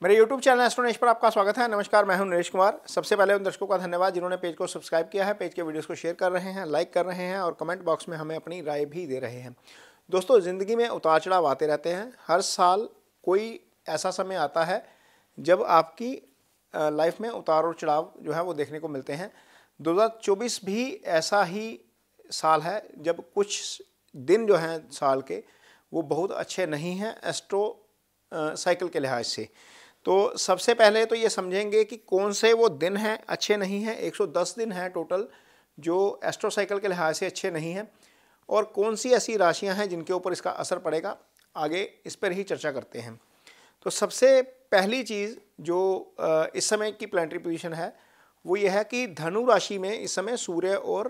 मेरे YouTube channel एस्ट्रोनॉलेज पर आपका स्वागत है। नमस्कार, मैं हूं नरेश कुमार। सबसे पहले उन दर्शकों का धन्यवाद जिन्होंने पेज को सब्सक्राइब किया है, पेज के वीडियोस को शेयर कर रहे हैं, लाइक कर रहे हैं और कमेंट बॉक्स में हमें अपनी राय भी दे रहे हैं। दोस्तों, ज़िंदगी में उतार चढ़ाव आते रहते हैं। हर साल कोई ऐसा समय आता है जब आपकी लाइफ में उतार और चढ़ाव जो है वो देखने को मिलते हैं। 2024 भी ऐसा ही साल है जब कुछ दिन जो हैं साल के वो बहुत अच्छे नहीं हैं एस्ट्रो साइकिल के लिहाज से। तो सबसे पहले तो ये समझेंगे कि कौन से वो दिन हैं अच्छे नहीं हैं। 110 दिन हैं टोटल जो एस्ट्रो साइकिल के लिहाज से अच्छे नहीं हैं, और कौन सी ऐसी राशियां हैं जिनके ऊपर इसका असर पड़ेगा, आगे इस पर ही चर्चा करते हैं। तो सबसे पहली चीज़ जो इस समय की प्लैनेटरी पोजीशन है वो ये है कि धनु राशि में इस समय सूर्य और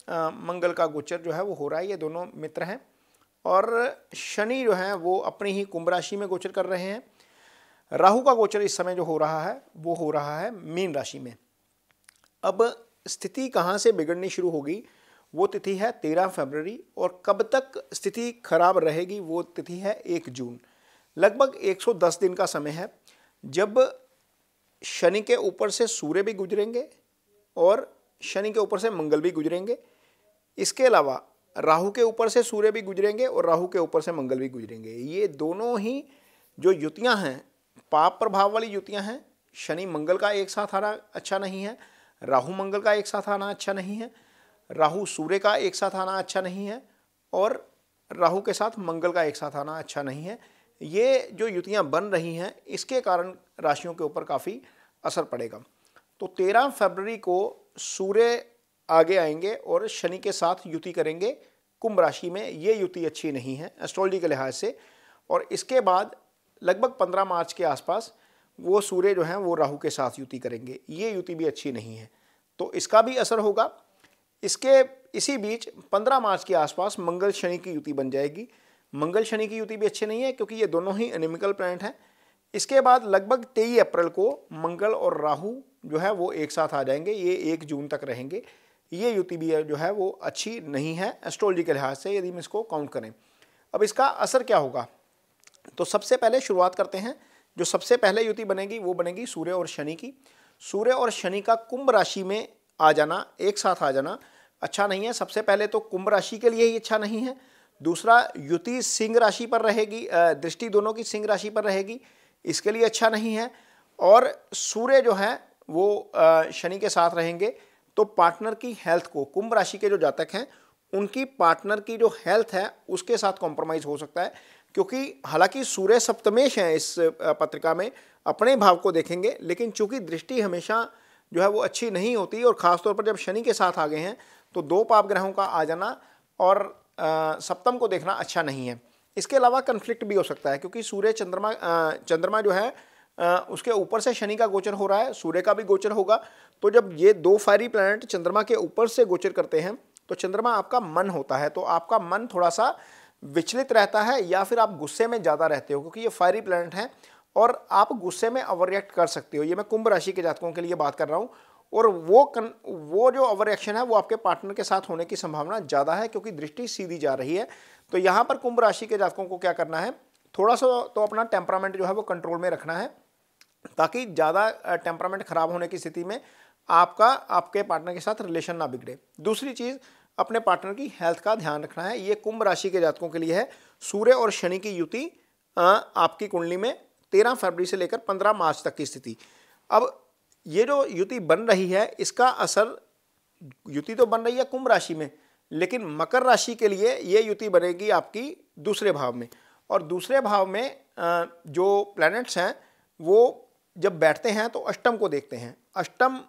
मंगल का गोचर जो है वो हो रहा है। ये दोनों मित्र हैं। और शनि जो है वो अपनी ही कुंभ राशि में गोचर कर रहे हैं। राहु का गोचर इस समय जो हो रहा है वो हो रहा है मीन राशि में। अब स्थिति कहाँ से बिगड़नी शुरू होगी वो तिथि है 13 फरवरी, और कब तक स्थिति खराब रहेगी वो तिथि है 1 जून। लगभग 110 दिन का समय है जब शनि के ऊपर से सूर्य भी गुजरेंगे और शनि के ऊपर से मंगल भी गुजरेंगे। इसके अलावा राहु के ऊपर से सूर्य भी गुजरेंगे और राहु के ऊपर से मंगल भी गुजरेंगे। ये दोनों ही जो युतियां हैं पाप प्रभाव वाली युतियां हैं। शनि मंगल का एक साथ आना अच्छा नहीं है, राहु मंगल का एक साथ आना अच्छा नहीं है, राहु सूर्य का एक साथ आना अच्छा नहीं है, और राहु के साथ मंगल का एक साथ आना अच्छा नहीं है। ये जो युतियां बन रही हैं इसके कारण राशियों के ऊपर काफ़ी असर पड़ेगा। तो 13 फरवरी को सूर्य आगे आएंगे और शनि के साथ युति करेंगे कुंभ राशि में। ये युति अच्छी नहीं है एस्ट्रोलॉजी के लिहाज से। और इसके बाद लगभग 15 मार्च के आसपास वो सूर्य जो हैं वो राहु के साथ युति करेंगे। ये युति भी अच्छी नहीं है, तो इसका भी असर होगा। इसी बीच 15 मार्च के आसपास मंगल शनि की युति बन जाएगी। मंगल शनि की युति भी अच्छी नहीं है क्योंकि ये दोनों ही एनिमिकल प्लैनेट हैं। इसके बाद लगभग 23 अप्रैल को मंगल और राहु जो है वो एक साथ आ जाएंगे। ये 1 जून तक रहेंगे। ये युति भी जो है वो अच्छी नहीं है एस्ट्रोलॉजी के लिहाज से, यदि हम इसको काउंट करें। अब इसका असर क्या होगा, तो सबसे पहले शुरुआत करते हैं। जो सबसे पहले युति बनेगी वो बनेगी सूर्य और शनि की। सूर्य और शनि का कुंभ राशि में आ जाना, एक साथ आ जाना अच्छा नहीं है। सबसे पहले तो कुंभ राशि के लिए ही अच्छा नहीं है। दूसरा, युति सिंह राशि पर रहेगी, दृष्टि दोनों की सिंह राशि पर रहेगी, इसके लिए अच्छा नहीं है। और सूर्य जो है वो शनि के साथ रहेंगे तो पार्टनर की हेल्थ को, कुंभ राशि के जो जातक हैं उनकी पार्टनर की जो हेल्थ है उसके साथ कॉम्प्रोमाइज़ हो सकता है। क्योंकि हालांकि सूर्य सप्तमेश हैं इस पत्रिका में, अपने भाव को देखेंगे, लेकिन चूंकि दृष्टि हमेशा जो है वो अच्छी नहीं होती, और ख़ासतौर पर जब शनि के साथ आ गए हैं तो 2 पाप ग्रहों का आ जाना और सप्तम को देखना अच्छा नहीं है। इसके अलावा कन्फ्लिक्ट भी हो सकता है क्योंकि सूर्य चंद्रमा जो है उसके ऊपर से शनि का गोचर हो रहा है, सूर्य का भी गोचर होगा। तो जब ये 2 फायरी प्लैनेट चंद्रमा के ऊपर से गोचर करते हैं तो चंद्रमा आपका मन होता है, तो आपका मन थोड़ा सा विचलित रहता है, या फिर आप गुस्से में ज़्यादा रहते हो क्योंकि ये फायरी प्लैनेट हैं और आप गुस्से में ओवर रिएक्ट कर सकते हो। ये मैं कुंभ राशि के जातकों के लिए बात कर रहा हूँ। और वो जो ओवर रिएक्शन है वो आपके पार्टनर के साथ होने की संभावना ज़्यादा है क्योंकि दृष्टि सीधी जा रही है। तो यहाँ पर कुंभ राशि के जातकों को क्या करना है, थोड़ा सा तो अपना टेम्परामेंट जो है वो कंट्रोल में रखना है, ताकि ज़्यादा टेम्परामेंट खराब होने की स्थिति में आपके पार्टनर के साथ रिलेशन ना बिगड़े। दूसरी चीज़, अपने पार्टनर की हेल्थ का ध्यान रखना है। ये कुंभ राशि के जातकों के लिए है। सूर्य और शनि की युति आपकी कुंडली में 13 फरवरी से लेकर 15 मार्च तक की स्थिति। अब ये जो युति बन रही है इसका असर, युति तो बन रही है कुंभ राशि में, लेकिन मकर राशि के लिए ये युति बनेगी आपकी दूसरे भाव में। और दूसरे भाव में जो प्लैनेट्स हैं वो जब बैठते हैं तो अष्टम को देखते हैं। अष्टम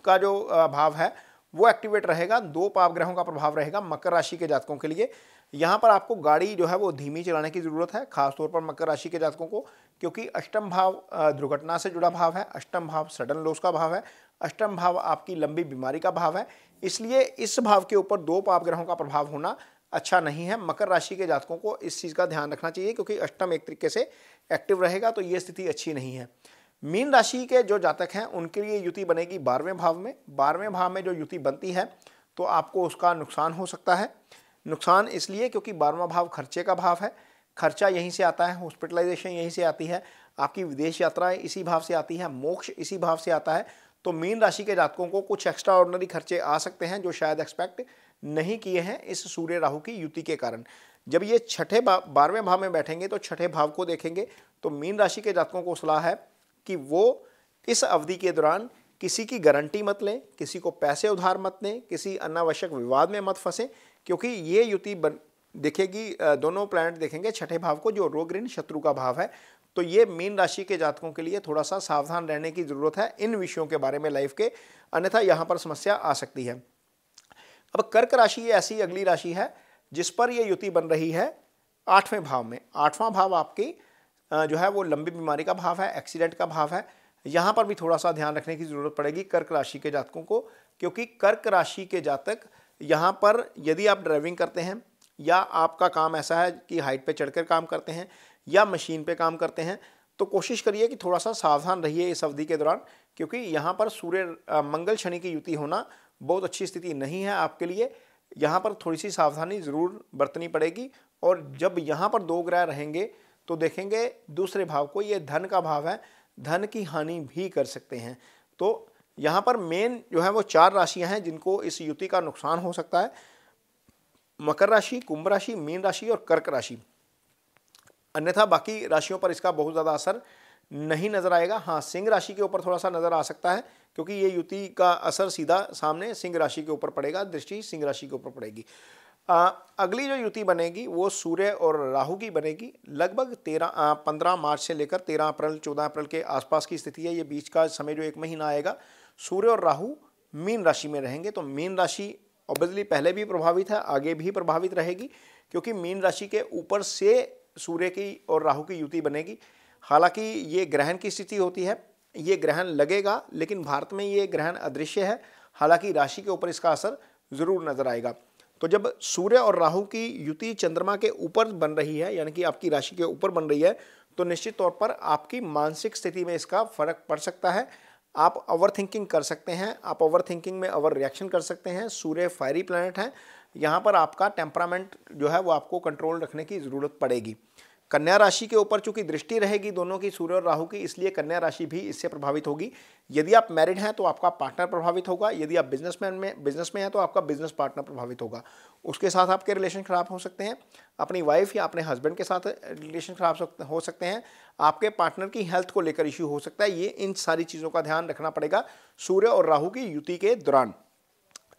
का जो भाव है वो एक्टिवेट रहेगा। 2 पाप ग्रहों का प्रभाव रहेगा मकर राशि के जातकों के लिए। यहाँ पर आपको गाड़ी जो है वो धीमी चलाने की ज़रूरत है, खासतौर पर मकर राशि के जातकों को, क्योंकि अष्टम भाव दुर्घटना से जुड़ा भाव है, अष्टम भाव सडन लॉस का भाव है, अष्टम भाव आपकी लंबी बीमारी का भाव है। इसलिए इस भाव के ऊपर 2 पाप ग्रहों का प्रभाव होना अच्छा नहीं है। मकर राशि के जातकों को इस चीज़ का ध्यान रखना चाहिए क्योंकि अष्टम एक तरीके से एक्टिव रहेगा, तो ये स्थिति अच्छी नहीं है। मीन राशि के जो जातक हैं उनके लिए युति बनेगी 12वें भाव में। 12वें भाव में जो युति बनती है तो आपको उसका नुकसान हो सकता है। नुकसान इसलिए क्योंकि 12वां भाव खर्चे का भाव है, खर्चा यहीं से आता है, हॉस्पिटलाइजेशन यहीं से आती है, आपकी विदेश यात्राएं इसी भाव से आती है, मोक्ष इसी भाव से आता है। तो मीन राशि के जातकों को कुछ एक्स्ट्रा ऑर्डिनरी खर्चे आ सकते हैं जो शायद एक्सपेक्ट नहीं किए हैं इस सूर्य राहु की युति के कारण। जब ये छठे 12वें भाव में बैठेंगे तो छठे भाव को देखेंगे, तो मीन राशि के जातकों को सलाह है कि वो इस अवधि के दौरान किसी की गारंटी मत लें, किसी को पैसे उधार मत दें, किसी अनावश्यक विवाद में मत फंसें, क्योंकि ये युति देखेगी, दोनों प्लैनेट देखेंगे छठे भाव को जो रोग ऋण शत्रु का भाव है। तो ये मीन राशि के जातकों के लिए थोड़ा सा सावधान रहने की जरूरत है इन विषयों के बारे में लाइफ के, अन्यथा यहाँ पर समस्या आ सकती है। अब कर्क राशि ये ऐसी अगली राशि है जिस पर ये युति बन रही है 8वें भाव में। 8वां भाव आपकी जो है वो लंबी बीमारी का भाव है, एक्सीडेंट का भाव है। यहाँ पर भी थोड़ा सा ध्यान रखने की जरूरत पड़ेगी कर्क राशि के जातकों को, क्योंकि कर्क राशि के जातक यहाँ पर यदि आप ड्राइविंग करते हैं या आपका काम ऐसा है कि हाइट पे चढ़कर काम करते हैं या मशीन पे काम करते हैं, तो कोशिश करिए कि थोड़ा सा सावधान रहिए इस अवधि के दौरान, क्योंकि यहाँ पर सूर्य मंगल शनि की युति होना बहुत अच्छी स्थिति नहीं है आपके लिए। यहाँ पर थोड़ी सी सावधानी ज़रूर बरतनी पड़ेगी। और जब यहाँ पर 2 ग्रह रहेंगे तो देखेंगे दूसरे भाव को, ये धन का भाव है, धन की हानि भी कर सकते हैं। तो यहाँ पर मेन जो है वो 4 राशियाँ हैं जिनको इस युति का नुकसान हो सकता है, मकर राशि, कुंभ राशि, मीन राशि और कर्क राशि। अन्यथा बाकी राशियों पर इसका बहुत ज़्यादा असर नहीं नज़र आएगा। हाँ, सिंह राशि के ऊपर थोड़ा सा नज़र आ सकता है, क्योंकि ये युति का असर सीधा सामने सिंह राशि के ऊपर पड़ेगा, दृष्टि सिंह राशि के ऊपर पड़ेगी। अगली जो युति बनेगी वो सूर्य और राहु की बनेगी। लगभग 15 मार्च से लेकर 13 अप्रैल 14 अप्रैल के आसपास की स्थिति है। ये बीच का समय जो 1 महीना आएगा, सूर्य और राहु मीन राशि में रहेंगे। तो मीन राशि ऑब्वियसली पहले भी प्रभावित है, आगे भी प्रभावित रहेगी, क्योंकि मीन राशि के ऊपर से सूर्य की और राहु की युति बनेगी। हालांकि ये ग्रहण की स्थिति होती है, ये ग्रहण लगेगा, लेकिन भारत में ये ग्रहण अदृश्य है। हालांकि राशि के ऊपर इसका असर जरूर नजर आएगा। तो जब सूर्य और राहु की युति चंद्रमा के ऊपर बन रही है, यानी कि आपकी राशि के ऊपर बन रही है, तो निश्चित तौर पर आपकी मानसिक स्थिति में इसका फर्क पड़ सकता है। आप ओवर थिंकिंग कर सकते हैं, आप ओवर थिंकिंग में ओवर रिएक्शन कर सकते हैं। सूर्य फायरी प्लैनेट है, यहाँ पर आपका टेम्परामेंट जो है वो आपको कंट्रोल रखने की ज़रूरत पड़ेगी। कन्या राशि के ऊपर चूंकि दृष्टि रहेगी दोनों की, सूर्य और राहु की, इसलिए कन्या राशि भी इससे प्रभावित होगी। यदि आप मैरिड हैं तो आपका पार्टनर प्रभावित होगा, यदि आप बिजनेस में हैं तो आपका बिजनेस पार्टनर प्रभावित होगा। उसके साथ आपके रिलेशन खराब हो सकते हैं, अपनी वाइफ या अपने हस्बैंड के साथ रिलेशन खराब हो सकते हैं, आपके पार्टनर की हेल्थ को लेकर इश्यू हो सकता है। ये इन सारी चीज़ों का ध्यान रखना पड़ेगा सूर्य और राहु की युति के दौरान।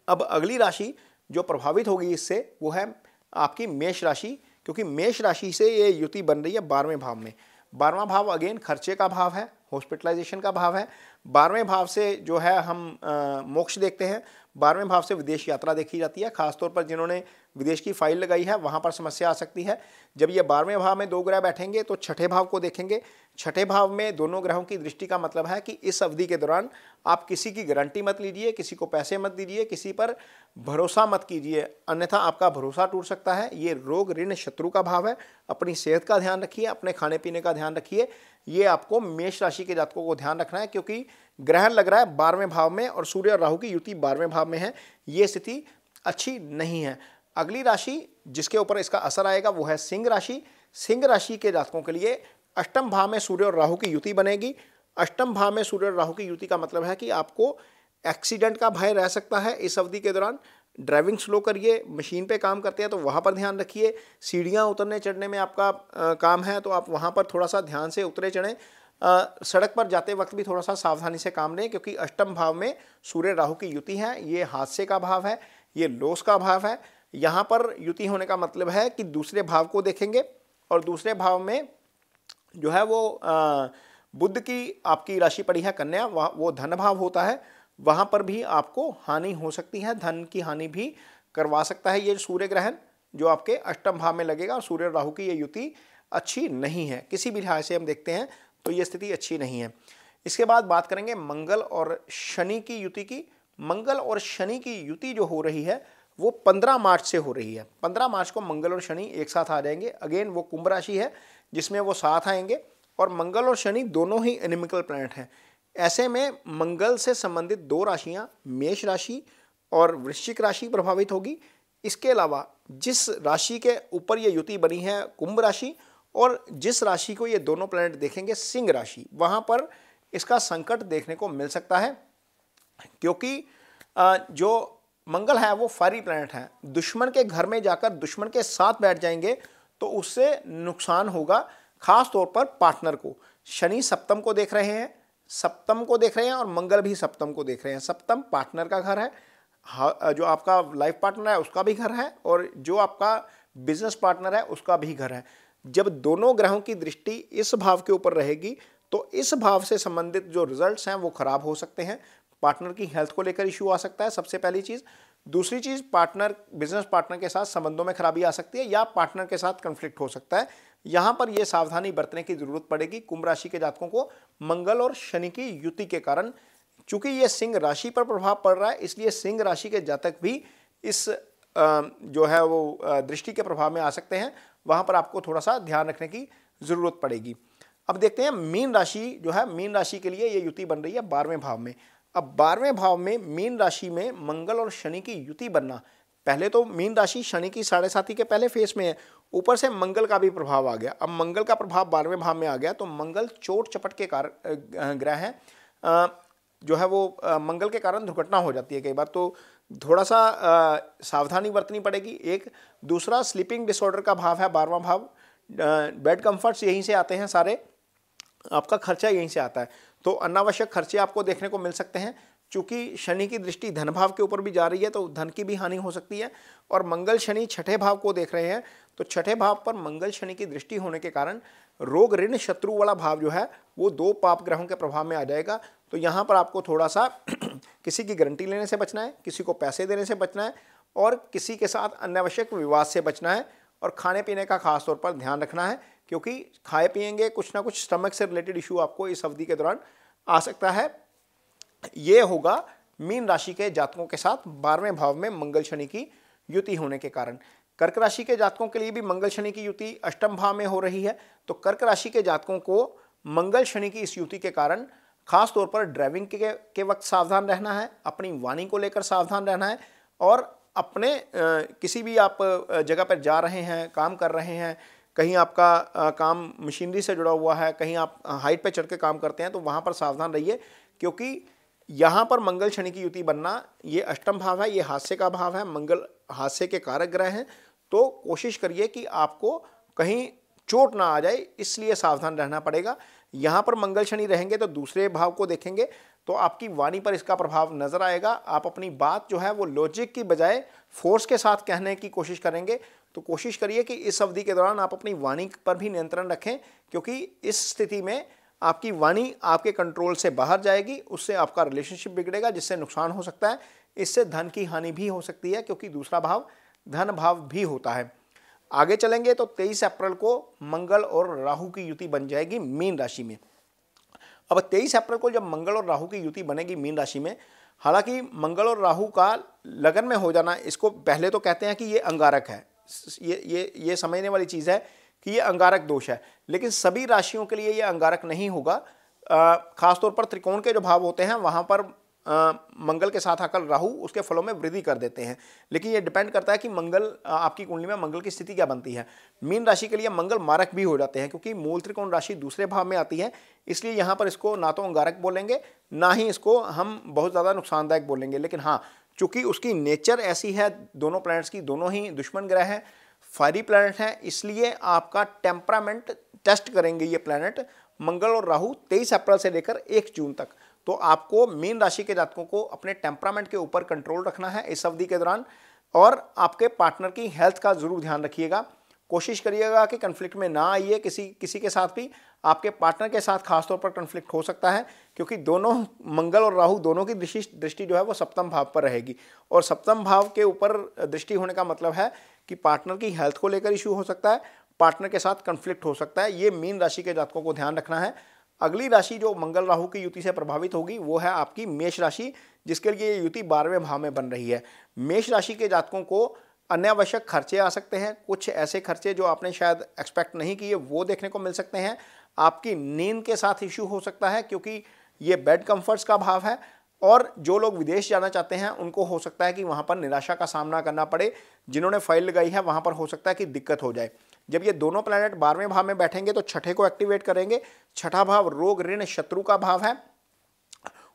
अब अगली राशि जो प्रभावित होगी इससे वो है आपकी मेष राशि, क्योंकि मेष राशि से ये युति बन रही है 12वें भाव में। 12वां भाव अगेन खर्चे का भाव है, हॉस्पिटलाइजेशन का भाव है। 12वें भाव से जो है हम मोक्ष देखते हैं, 12वें भाव से विदेश यात्रा देखी जाती है। खासतौर पर जिन्होंने विदेश की फाइल लगाई है वहाँ पर समस्या आ सकती है। जब ये 12वें भाव में 2 ग्रह बैठेंगे तो छठे भाव को देखेंगे। छठे भाव में दोनों ग्रहों की दृष्टि का मतलब है कि इस अवधि के दौरान आप किसी की गारंटी मत लीजिए, किसी को पैसे मत दीजिए, किसी पर भरोसा मत कीजिए, अन्यथा आपका भरोसा टूट सकता है। ये रोग ऋण शत्रु का भाव है। अपनी सेहत का ध्यान रखिए, अपने खाने पीने का ध्यान रखिए। ये आपको मेष राशि के जातकों को ध्यान रखना है, क्योंकि ग्रहण लग रहा है 12वें भाव में और सूर्य और राहु की युति 12वें भाव में है। ये स्थिति अच्छी नहीं है। अगली राशि जिसके ऊपर इसका असर आएगा वो है सिंह राशि। सिंह राशि के जातकों के लिए अष्टम भाव में सूर्य और राहु की युति बनेगी। अष्टम भाव में सूर्य और राहु की युति का मतलब है कि आपको एक्सीडेंट का भय रह सकता है इस अवधि के दौरान। ड्राइविंग स्लो करिए, मशीन पे काम करते हैं तो वहाँ पर ध्यान रखिए। सीढ़ियाँ उतरने चढ़ने में आपका काम है तो आप वहाँ पर थोड़ा सा ध्यान से उतरे चढ़ें। सड़क पर जाते वक्त भी थोड़ा सा सावधानी से काम लें, क्योंकि अष्टम भाव में सूर्य राहु की युति है। ये हादसे का भाव है, ये लॉस का भाव है। यहाँ पर युति होने का मतलब है कि दूसरे भाव को देखेंगे और दूसरे भाव में जो है वो बुध की आपकी राशि पड़ी है कन्या, वो धन भाव होता है। वहाँ पर भी आपको हानि हो सकती है, धन की हानि भी करवा सकता है ये सूर्य ग्रहण जो आपके अष्टम भाव में लगेगा। और सूर्य राहु की ये युति अच्छी नहीं है, किसी भी लिहाज से हम देखते हैं तो ये स्थिति अच्छी नहीं है। इसके बाद बात करेंगे मंगल और शनि की युति की। मंगल और शनि की युति जो हो रही है वो 15 मार्च से हो रही है। 15 मार्च को मंगल और शनि एक साथ आ जाएंगे। अगेन वो कुंभ राशि है जिसमें वो साथ आएंगे और मंगल और शनि दोनों ही एनिमिकल प्लैनेट हैं। ऐसे में मंगल से संबंधित 2 राशियां मेष राशि और वृश्चिक राशि प्रभावित होगी। इसके अलावा जिस राशि के ऊपर ये युति बनी है कुंभ राशि, और जिस राशि को ये दोनों प्लैनेट देखेंगे, सिंह राशि, वहां पर इसका संकट देखने को मिल सकता है, क्योंकि जो मंगल है वो फायरी प्लैनेट है। दुश्मन के घर में जाकर दुश्मन के साथ बैठ जाएंगे तो उससे नुकसान होगा, खास तौर पर पार्टनर को। शनि सप्तम को देख रहे हैं, और मंगल भी सप्तम को देख रहे हैं। सप्तम पार्टनर का घर है, जो आपका लाइफ पार्टनर है उसका भी घर है, और जो आपका बिजनेस पार्टनर है उसका भी घर है। जब दोनों ग्रहों की दृष्टि इस भाव के ऊपर रहेगी तो इस भाव से संबंधित जो रिजल्ट्स हैं वो खराब हो सकते हैं। पार्टनर की हेल्थ को लेकर इशू आ सकता है, सबसे पहली चीज। दूसरी चीज, बिजनेस पार्टनर के साथ संबंधों में खराबी आ सकती है, या पार्टनर के साथ कंफ्लिक्ट हो सकता है। यहां पर यह सावधानी बरतने की जरूरत पड़ेगी कुंभ राशि के जातकों को, मंगल और शनि की युति के कारण। चूंकि यह सिंह राशि पर प्रभाव पड़ रहा है, इसलिए सिंह राशि के जातक भी इस जो है वो दृष्टि के प्रभाव में आ सकते हैं। वहां पर आपको थोड़ा सा ध्यान रखने की जरूरत पड़ेगी। अब देखते हैं मीन राशि जो है, मीन राशि के लिए ये युति बन रही है 12वें भाव में। अब 12वें भाव में मीन राशि में मंगल और शनि की युति बनना, पहले तो मीन राशि शनि की 7.5 के पहले फेस में है, ऊपर से मंगल का भी प्रभाव आ गया। अब मंगल का प्रभाव 12वें भाव में आ गया तो मंगल चोट चपट के कारण ग्रह है, जो है वो मंगल के कारण दुर्घटना हो जाती है कई बार, तो थोड़ा सा सावधानी बरतनी पड़ेगी। एक दूसरा, स्लीपिंग डिसऑर्डर का भाव है 12वां भाव, बेड कंफर्ट्स यहीं से आते हैं सारे, आपका खर्चा यहीं से आता है, तो अनावश्यक खर्चे आपको देखने को मिल सकते हैं। चूंकि शनि की दृष्टि धन भाव के ऊपर भी जा रही है तो धन की भी हानि हो सकती है, और मंगल शनि छठे भाव को देख रहे हैं, तो छठे भाव पर मंगल शनि की दृष्टि होने के कारण रोग ऋण शत्रु वाला भाव जो है वो 2 पाप ग्रहों के प्रभाव में आ जाएगा। तो यहाँ पर आपको थोड़ा सा किसी की गारंटी लेने से बचना है, किसी को पैसे देने से बचना है, और किसी के साथ अनावश्यक विवाद से बचना है, और खाने पीने का खास तौर पर ध्यान रखना है, क्योंकि खाए पिएंगे कुछ ना कुछ स्टमक से रिलेटेड इशू आपको इस अवधि के दौरान आ सकता है। ये होगा मीन राशि के जातकों के साथ 12वें भाव में मंगल शनि की युति होने के कारण। कर्क राशि के जातकों के लिए भी मंगल शनि की युति अष्टम भाव में हो रही है, तो कर्क राशि के जातकों को मंगल शनि की इस युति के कारण खास तौर पर ड्राइविंग के वक्त सावधान रहना है, अपनी वाणी को लेकर सावधान रहना है, और अपने किसी भी आप जगह पर जा रहे हैं, काम कर रहे हैं, कहीं आपका काम मशीनरी से जुड़ा हुआ है, कहीं आप हाइट पे चढ़ के काम करते हैं, तो वहाँ पर सावधान रहिए, क्योंकि यहाँ पर मंगल शनि की युति बनना, ये अष्टम भाव है, ये हास्य का भाव है, मंगल हास्य के कारक ग्रह हैं, तो कोशिश करिए कि आपको कहीं चोट ना आ जाए, इसलिए सावधान रहना पड़ेगा। यहाँ पर मंगल शनि रहेंगे तो दूसरे भाव को देखेंगे तो आपकी वाणी पर इसका प्रभाव नजर आएगा। आप अपनी बात जो है वो लॉजिक की बजाय फोर्स के साथ कहने की कोशिश करेंगे, तो कोशिश करिए कि इस अवधि के दौरान आप अपनी वाणी पर भी नियंत्रण रखें, क्योंकि इस स्थिति में आपकी वाणी आपके कंट्रोल से बाहर जाएगी, उससे आपका रिलेशनशिप बिगड़ेगा, जिससे नुकसान हो सकता है, इससे धन की हानि भी हो सकती है, क्योंकि दूसरा भाव धन भाव भी होता है। आगे चलेंगे तो 23 अप्रैल को मंगल और राहु की युति बन जाएगी मीन राशि में। अब 23 अप्रैल को जब मंगल और राहु की युति बनेगी मीन राशि में, हालांकि मंगल और राहु का लगन में हो जाना, इसको पहले तो कहते हैं कि ये अंगारक है, ये समझने वाली चीज़ है कि ये अंगारक दोष है, लेकिन सभी राशियों के लिए ये अंगारक नहीं होगा। खासतौर पर त्रिकोण के जो भाव होते हैं वहाँ पर मंगल के साथ आकर राहु उसके फलों में वृद्धि कर देते हैं, लेकिन ये डिपेंड करता है कि मंगल आपकी कुंडली में मंगल की स्थिति क्या बनती है। मीन राशि के लिए मंगल मारक भी हो जाते हैं, क्योंकि मूल त्रिकोण राशि दूसरे भाव में आती है, इसलिए यहाँ पर इसको ना तो अंगारक बोलेंगे, ना ही इसको हम बहुत ज़्यादा नुकसानदायक बोलेंगे। लेकिन हाँ, चूंकि उसकी नेचर ऐसी है, दोनों प्लैनेट्स की, दोनों ही दुश्मन ग्रह हैं, फायरी प्लैनेट हैं, इसलिए आपका टेम्परामेंट टेस्ट करेंगे ये प्लैनेट मंगल और राहु 23 अप्रैल से लेकर 1 जून तक। तो आपको मीन राशि के जातकों को अपने टेम्परामेंट के ऊपर कंट्रोल रखना है इस अवधि के दौरान, और आपके पार्टनर की हेल्थ का जरूर ध्यान रखिएगा। कोशिश करिएगा कि कन्फ्लिक्ट में ना आइए किसी के साथ भी। आपके पार्टनर के साथ खासतौर पर कन्फ्लिक्ट हो सकता है, क्योंकि दोनों मंगल और राहु दोनों की दृष्टि जो है वो सप्तम भाव पर रहेगी, और सप्तम भाव के ऊपर दृष्टि होने का मतलब है कि पार्टनर की हेल्थ को लेकर इशू हो सकता है, पार्टनर के साथ कन्फ्लिक्ट हो सकता है। ये मीन राशि के जातकों को ध्यान रखना है। अगली राशि जो मंगल राहु की युति से प्रभावित होगी वो है आपकी मेष राशि, जिसके लिए ये युति 12वें भाव में बन रही है। मेष राशि के जातकों को अनावश्यक खर्चे आ सकते हैं, कुछ ऐसे खर्चे जो आपने शायद एक्सपेक्ट नहीं किए वो देखने को मिल सकते हैं। आपकी नींद के साथ इशू हो सकता है, क्योंकि ये बेड कंफर्ट्स का भाव है, और जो लोग विदेश जाना चाहते हैं उनको हो सकता है कि वहाँ पर निराशा का सामना करना पड़े। जिन्होंने फाइल लगाई है वहाँ पर हो सकता है कि दिक्कत हो जाए। जब ये दोनों प्लैनेट 12वें भाव में बैठेंगे तो छठे को एक्टिवेट करेंगे। छठा भाव रोग ऋण शत्रु का भाव है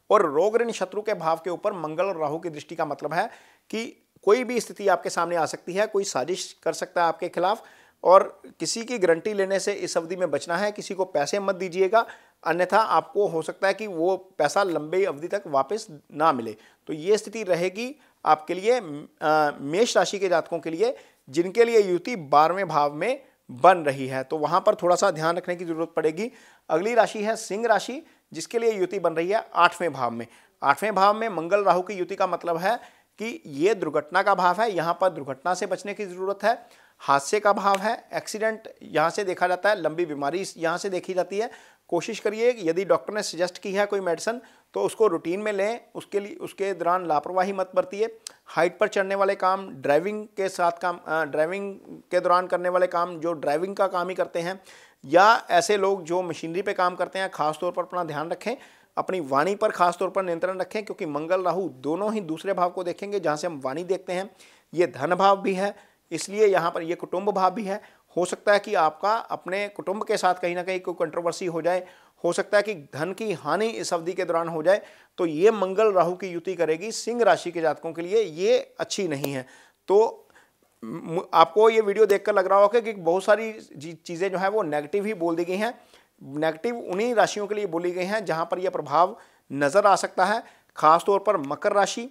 और रोग ऋण शत्रु के भाव के ऊपर मंगल और राहु की दृष्टि का मतलब है कि कोई भी स्थिति आपके सामने आ सकती है, कोई साजिश कर सकता है आपके खिलाफ, और किसी की गारंटी लेने से इस अवधि में बचना है। किसी को पैसे मत दीजिएगा, अन्यथा आपको हो सकता है कि वो पैसा लंबी अवधि तक वापस ना मिले। तो ये स्थिति रहेगी आपके लिए मेष राशि के जातकों के लिए, जिनके लिए युति 12वें भाव में बन रही है, तो वहां पर थोड़ा सा ध्यान रखने की जरूरत पड़ेगी। अगली राशि है सिंह राशि, जिसके लिए युति बन रही है 8वें भाव में। 8वें भाव में मंगल राहु की युति का मतलब है कि ये दुर्घटना का भाव है, यहाँ पर दुर्घटना से बचने की जरूरत है। हादसे का भाव है, एक्सीडेंट यहाँ से देखा जाता है, लंबी बीमारी यहाँ से देखी जाती है। कोशिश करिए यदि डॉक्टर ने सजेस्ट की है कोई मेडिसिन तो उसको रूटीन में लें, उसके दौरान लापरवाही मत बरतिए। हाइट पर चढ़ने वाले काम, ड्राइविंग के साथ काम, ड्राइविंग के दौरान करने वाले काम, जो ड्राइविंग का काम ही करते हैं, या ऐसे लोग जो मशीनरी पे काम करते हैं, खासतौर पर अपना ध्यान रखें। अपनी वाणी पर खासतौर पर नियंत्रण रखें, क्योंकि मंगल राहु दोनों ही दूसरे भाव को देखेंगे जहाँ से हम वाणी देखते हैं। ये धन भाव भी है, इसलिए यहाँ पर ये कुटुंब भाव भी है। हो सकता है कि आपका अपने कुटुंब के साथ कहीं ना कहीं कोई कंट्रोवर्सी हो जाए, हो सकता है कि धन की हानि इस अवधि के दौरान हो जाए। तो ये मंगल राहु की युति करेगी सिंह राशि के जातकों के लिए, ये अच्छी नहीं है। तो आपको ये वीडियो देखकर लग रहा होगा कि बहुत सारी चीज़ें जो है वो नेगेटिव ही बोल दी गई हैं। नेगेटिव उन्हीं राशियों के लिए बोली गई हैं जहां पर यह प्रभाव नजर आ सकता है। खासतौर पर मकर राशि,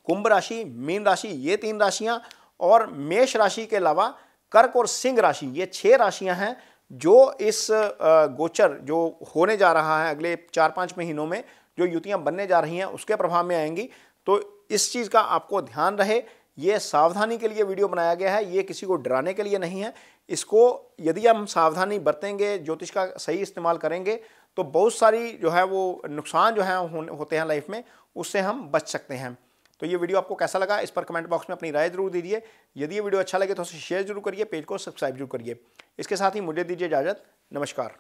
कुंभ राशि, मीन राशि, ये 3 राशियां, और मेष राशि के अलावा कर्क और सिंह राशि, ये 6 राशियां हैं जो इस गोचर जो होने जा रहा है अगले 4-5 महीनों में, जो युतियां बनने जा रही हैं उसके प्रभाव में आएंगी। तो इस चीज़ का आपको ध्यान रहे। ये सावधानी के लिए वीडियो बनाया गया है, ये किसी को डराने के लिए नहीं है। इसको यदि हम सावधानी बरतेंगे, ज्योतिष का सही इस्तेमाल करेंगे, तो बहुत सारी जो है वो नुकसान जो है होते हैं लाइफ में, उससे हम बच सकते हैं। तो ये वीडियो आपको कैसा लगा, इस पर कमेंट बॉक्स में अपनी राय जरूर दीजिए। यदि ये वीडियो अच्छा लगे तो उसे शेयर जरूर करिए, पेज को सब्सक्राइब जरूर करिए। इसके साथ ही मुझे दीजिए इजाज़त। नमस्कार।